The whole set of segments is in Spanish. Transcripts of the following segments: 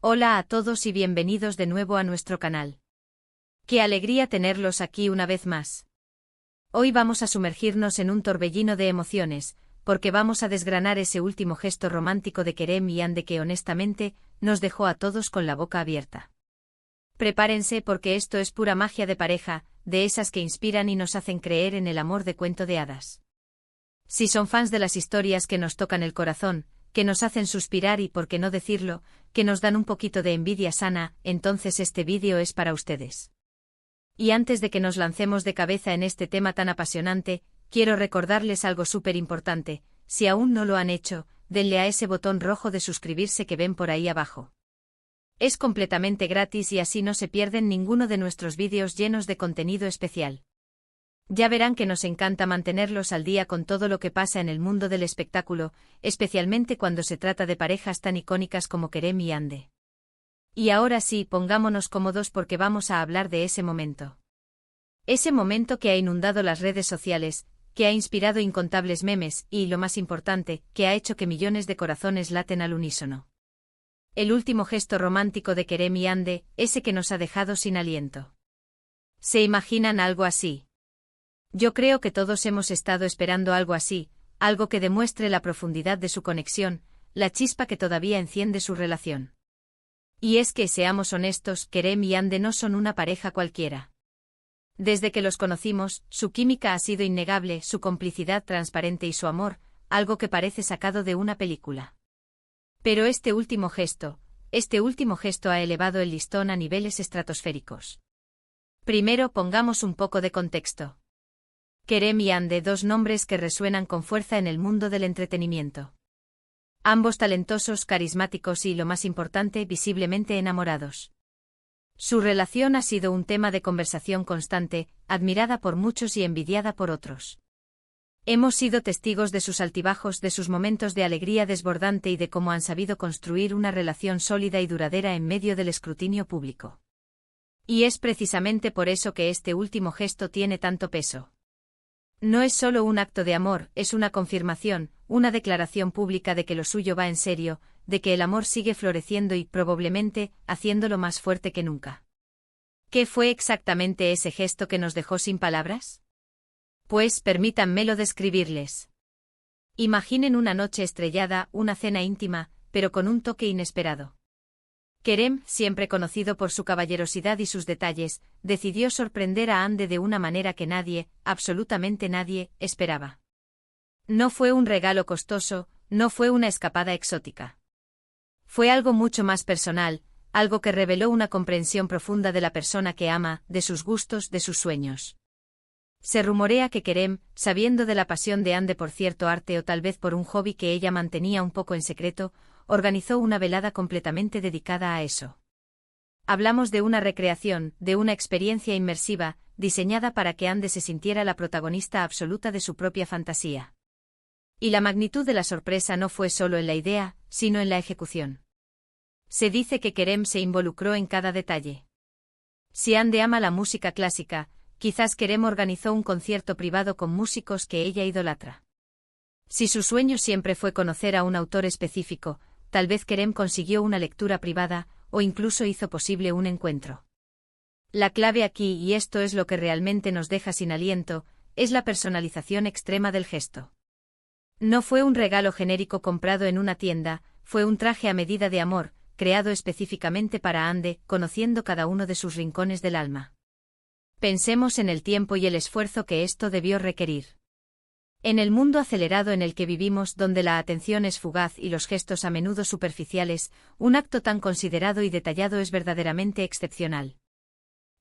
Hola a todos y bienvenidos de nuevo a nuestro canal. Qué alegría tenerlos aquí una vez más. Hoy vamos a sumergirnos en un torbellino de emociones, porque vamos a desgranar ese último gesto romántico de Kerem y Hande que honestamente nos dejó a todos con la boca abierta. Prepárense porque esto es pura magia de pareja, de esas que inspiran y nos hacen creer en el amor de cuento de hadas. Si son fans de las historias que nos tocan el corazón, que nos hacen suspirar y, por qué no decirlo, que nos dan un poquito de envidia sana, entonces este vídeo es para ustedes. Y antes de que nos lancemos de cabeza en este tema tan apasionante, quiero recordarles algo súper importante: si aún no lo han hecho, denle a ese botón rojo de suscribirse que ven por ahí abajo. Es completamente gratis y así no se pierden ninguno de nuestros vídeos llenos de contenido especial. Ya verán que nos encanta mantenerlos al día con todo lo que pasa en el mundo del espectáculo, especialmente cuando se trata de parejas tan icónicas como Kerem y Hande. Y ahora sí, pongámonos cómodos porque vamos a hablar de ese momento. Ese momento que ha inundado las redes sociales, que ha inspirado incontables memes y, lo más importante, que ha hecho que millones de corazones laten al unísono. El último gesto romántico de Kerem y Hande, ese que nos ha dejado sin aliento. ¿Se imaginan algo así? Yo creo que todos hemos estado esperando algo así, algo que demuestre la profundidad de su conexión, la chispa que todavía enciende su relación. Y es que, seamos honestos, Kerem y Hande no son una pareja cualquiera. Desde que los conocimos, su química ha sido innegable, su complicidad transparente y su amor, algo que parece sacado de una película. Pero este último gesto ha elevado el listón a niveles estratosféricos. Primero pongamos un poco de contexto. Kerem y Hande, dos nombres que resuenan con fuerza en el mundo del entretenimiento. Ambos talentosos, carismáticos y, lo más importante, visiblemente enamorados. Su relación ha sido un tema de conversación constante, admirada por muchos y envidiada por otros. Hemos sido testigos de sus altibajos, de sus momentos de alegría desbordante y de cómo han sabido construir una relación sólida y duradera en medio del escrutinio público. Y es precisamente por eso que este último gesto tiene tanto peso. No es solo un acto de amor, es una confirmación, una declaración pública de que lo suyo va en serio, de que el amor sigue floreciendo y, probablemente, haciéndolo más fuerte que nunca. ¿Qué fue exactamente ese gesto que nos dejó sin palabras? Pues permítanmelo describirles. Imaginen una noche estrellada, una cena íntima, pero con un toque inesperado. Kerem, siempre conocido por su caballerosidad y sus detalles, decidió sorprender a Hande de una manera que nadie, absolutamente nadie, esperaba. No fue un regalo costoso, no fue una escapada exótica. Fue algo mucho más personal, algo que reveló una comprensión profunda de la persona que ama, de sus gustos, de sus sueños. Se rumorea que Kerem, sabiendo de la pasión de Hande por cierto arte o tal vez por un hobby que ella mantenía un poco en secreto, organizó una velada completamente dedicada a eso. Hablamos de una recreación, de una experiencia inmersiva, diseñada para que Hande se sintiera la protagonista absoluta de su propia fantasía. Y la magnitud de la sorpresa no fue solo en la idea, sino en la ejecución. Se dice que Kerem se involucró en cada detalle. Si Hande ama la música clásica, quizás Kerem organizó un concierto privado con músicos que ella idolatra. Si su sueño siempre fue conocer a un autor específico, tal vez Kerem consiguió una lectura privada, o incluso hizo posible un encuentro. La clave aquí, y esto es lo que realmente nos deja sin aliento, es la personalización extrema del gesto. No fue un regalo genérico comprado en una tienda, fue un traje a medida de amor, creado específicamente para Hande, conociendo cada uno de sus rincones del alma. Pensemos en el tiempo y el esfuerzo que esto debió requerir. En el mundo acelerado en el que vivimos, donde la atención es fugaz y los gestos a menudo superficiales, un acto tan considerado y detallado es verdaderamente excepcional.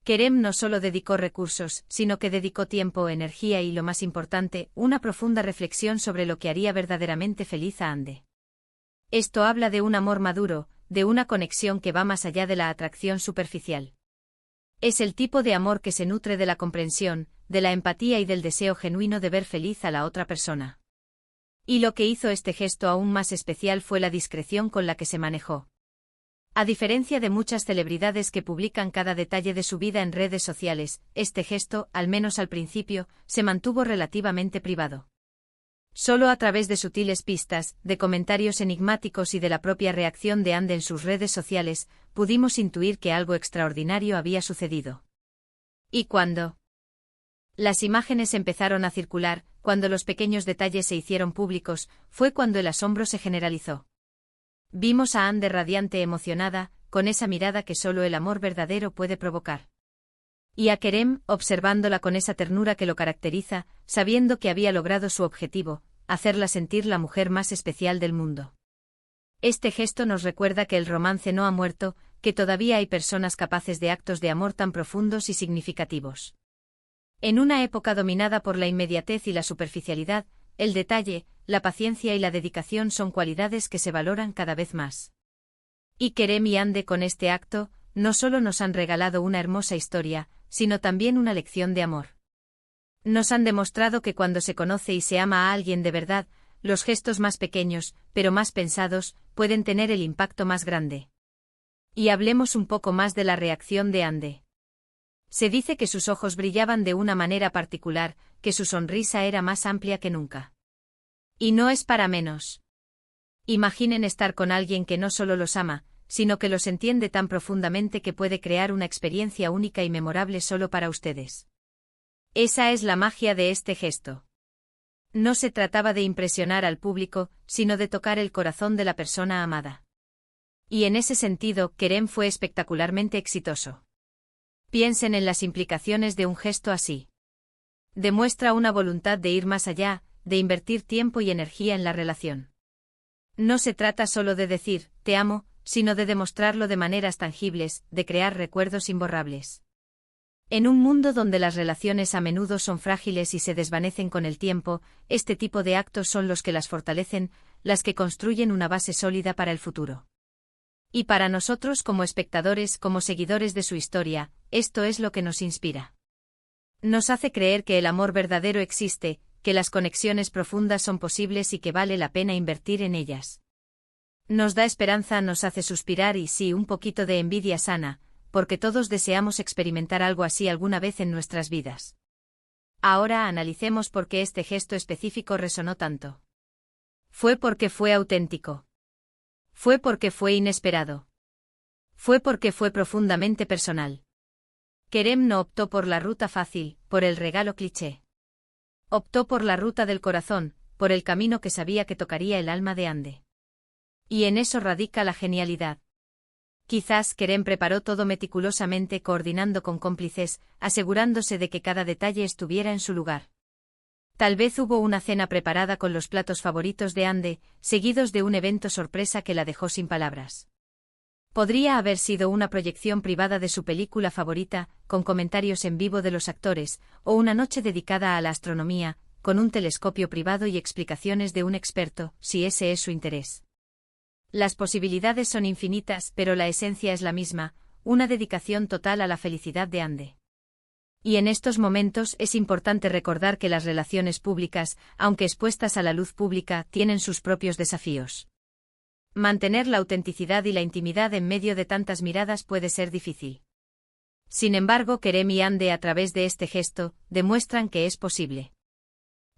Kerem no solo dedicó recursos, sino que dedicó tiempo, energía y, lo más importante, una profunda reflexión sobre lo que haría verdaderamente feliz a Hande. Esto habla de un amor maduro, de una conexión que va más allá de la atracción superficial. Es el tipo de amor que se nutre de la comprensión, de la empatía y del deseo genuino de ver feliz a la otra persona. Y lo que hizo este gesto aún más especial fue la discreción con la que se manejó. A diferencia de muchas celebridades que publican cada detalle de su vida en redes sociales, este gesto, al menos al principio, se mantuvo relativamente privado. Solo a través de sutiles pistas, de comentarios enigmáticos y de la propia reacción de Ande en sus redes sociales, pudimos intuir que algo extraordinario había sucedido. Y cuando las imágenes empezaron a circular, cuando los pequeños detalles se hicieron públicos, fue cuando el asombro se generalizó. Vimos a Ande radiante, emocionada, con esa mirada que solo el amor verdadero puede provocar. Y a Kerem, observándola con esa ternura que lo caracteriza, sabiendo que había logrado su objetivo, hacerla sentir la mujer más especial del mundo. Este gesto nos recuerda que el romance no ha muerto, que todavía hay personas capaces de actos de amor tan profundos y significativos. En una época dominada por la inmediatez y la superficialidad, el detalle, la paciencia y la dedicación son cualidades que se valoran cada vez más. Y Kerem y Ande con este acto, no solo nos han regalado una hermosa historia, sino también una lección de amor. Nos han demostrado que cuando se conoce y se ama a alguien de verdad, los gestos más pequeños, pero más pensados, pueden tener el impacto más grande. Y hablemos un poco más de la reacción de Ande. Se dice que sus ojos brillaban de una manera particular, que su sonrisa era más amplia que nunca. Y no es para menos. Imaginen estar con alguien que no solo los ama, sino que los entiende tan profundamente que puede crear una experiencia única y memorable solo para ustedes. Esa es la magia de este gesto. No se trataba de impresionar al público, sino de tocar el corazón de la persona amada. Y en ese sentido, Kerem fue espectacularmente exitoso. Piensen en las implicaciones de un gesto así. Demuestra una voluntad de ir más allá, de invertir tiempo y energía en la relación. No se trata solo de decir, te amo, sino de demostrarlo de maneras tangibles, de crear recuerdos imborrables. En un mundo donde las relaciones a menudo son frágiles y se desvanecen con el tiempo, este tipo de actos son los que las fortalecen, las que construyen una base sólida para el futuro. Y para nosotros como espectadores, como seguidores de su historia, esto es lo que nos inspira. Nos hace creer que el amor verdadero existe, que las conexiones profundas son posibles y que vale la pena invertir en ellas. Nos da esperanza, nos hace suspirar y sí, un poquito de envidia sana, porque todos deseamos experimentar algo así alguna vez en nuestras vidas. Ahora analicemos por qué este gesto específico resonó tanto. Fue porque fue auténtico. Fue porque fue inesperado. Fue porque fue profundamente personal. Kerem no optó por la ruta fácil, por el regalo cliché. Optó por la ruta del corazón, por el camino que sabía que tocaría el alma de Ande. Y en eso radica la genialidad. Quizás Kerem preparó todo meticulosamente, coordinando con cómplices, asegurándose de que cada detalle estuviera en su lugar. Tal vez hubo una cena preparada con los platos favoritos de Ande, seguidos de un evento sorpresa que la dejó sin palabras. Podría haber sido una proyección privada de su película favorita, con comentarios en vivo de los actores, o una noche dedicada a la astronomía, con un telescopio privado y explicaciones de un experto, si ese es su interés. Las posibilidades son infinitas, pero la esencia es la misma, una dedicación total a la felicidad de Ande. Y en estos momentos es importante recordar que las relaciones públicas, aunque expuestas a la luz pública, tienen sus propios desafíos. Mantener la autenticidad y la intimidad en medio de tantas miradas puede ser difícil. Sin embargo, Kerem y Ande a través de este gesto, demuestran que es posible.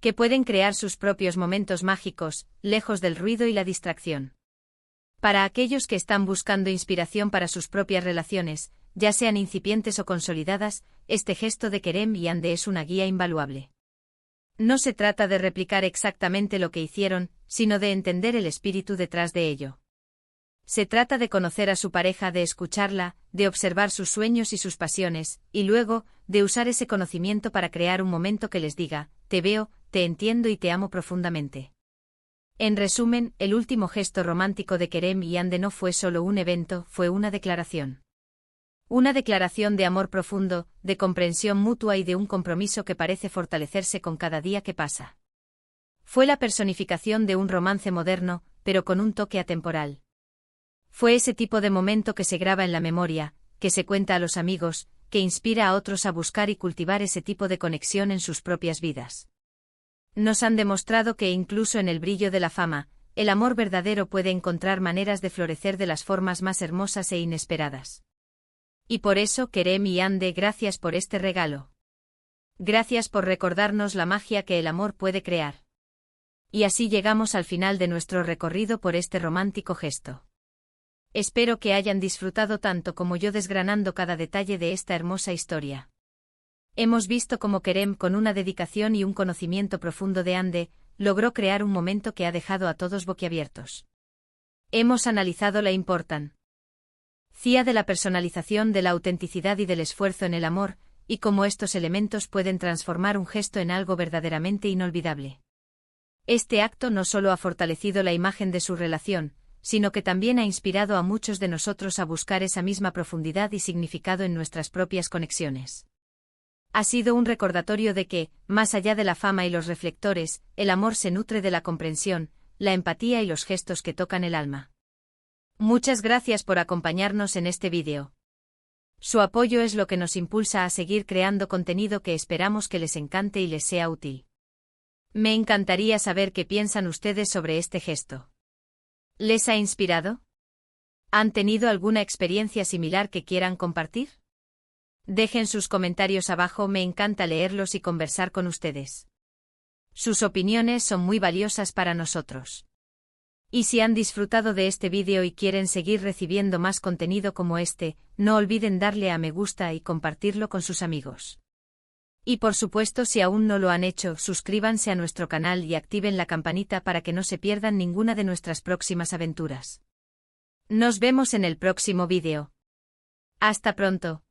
Que pueden crear sus propios momentos mágicos, lejos del ruido y la distracción. Para aquellos que están buscando inspiración para sus propias relaciones, ya sean incipientes o consolidadas, este gesto de Kerem y Ande es una guía invaluable. No se trata de replicar exactamente lo que hicieron, sino de entender el espíritu detrás de ello. Se trata de conocer a su pareja, de escucharla, de observar sus sueños y sus pasiones, y luego, de usar ese conocimiento para crear un momento que les diga, te veo, te entiendo y te amo profundamente. En resumen, el último gesto romántico de Kerem y Ande no fue solo un evento, fue una declaración. Una declaración de amor profundo, de comprensión mutua y de un compromiso que parece fortalecerse con cada día que pasa. Fue la personificación de un romance moderno, pero con un toque atemporal. Fue ese tipo de momento que se graba en la memoria, que se cuenta a los amigos, que inspira a otros a buscar y cultivar ese tipo de conexión en sus propias vidas. Nos han demostrado que incluso en el brillo de la fama, el amor verdadero puede encontrar maneras de florecer de las formas más hermosas e inesperadas. Y por eso, Kerem y Ande, gracias por este regalo. Gracias por recordarnos la magia que el amor puede crear. Y así llegamos al final de nuestro recorrido por este romántico gesto. Espero que hayan disfrutado tanto como yo desgranando cada detalle de esta hermosa historia. Hemos visto cómo Kerem, con una dedicación y un conocimiento profundo de Ande, logró crear un momento que ha dejado a todos boquiabiertos. Hemos analizado la importancia de la personalización, de la autenticidad y del esfuerzo en el amor, y cómo estos elementos pueden transformar un gesto en algo verdaderamente inolvidable. Este acto no solo ha fortalecido la imagen de su relación, sino que también ha inspirado a muchos de nosotros a buscar esa misma profundidad y significado en nuestras propias conexiones. Ha sido un recordatorio de que, más allá de la fama y los reflectores, el amor se nutre de la comprensión, la empatía y los gestos que tocan el alma. Muchas gracias por acompañarnos en este vídeo. Su apoyo es lo que nos impulsa a seguir creando contenido que esperamos que les encante y les sea útil. Me encantaría saber qué piensan ustedes sobre este gesto. ¿Les ha inspirado? ¿Han tenido alguna experiencia similar que quieran compartir? Dejen sus comentarios abajo, me encanta leerlos y conversar con ustedes. Sus opiniones son muy valiosas para nosotros. Y si han disfrutado de este vídeo y quieren seguir recibiendo más contenido como este, no olviden darle a me gusta y compartirlo con sus amigos. Y por supuesto, si aún no lo han hecho, suscríbanse a nuestro canal y activen la campanita para que no se pierdan ninguna de nuestras próximas aventuras. Nos vemos en el próximo vídeo. Hasta pronto.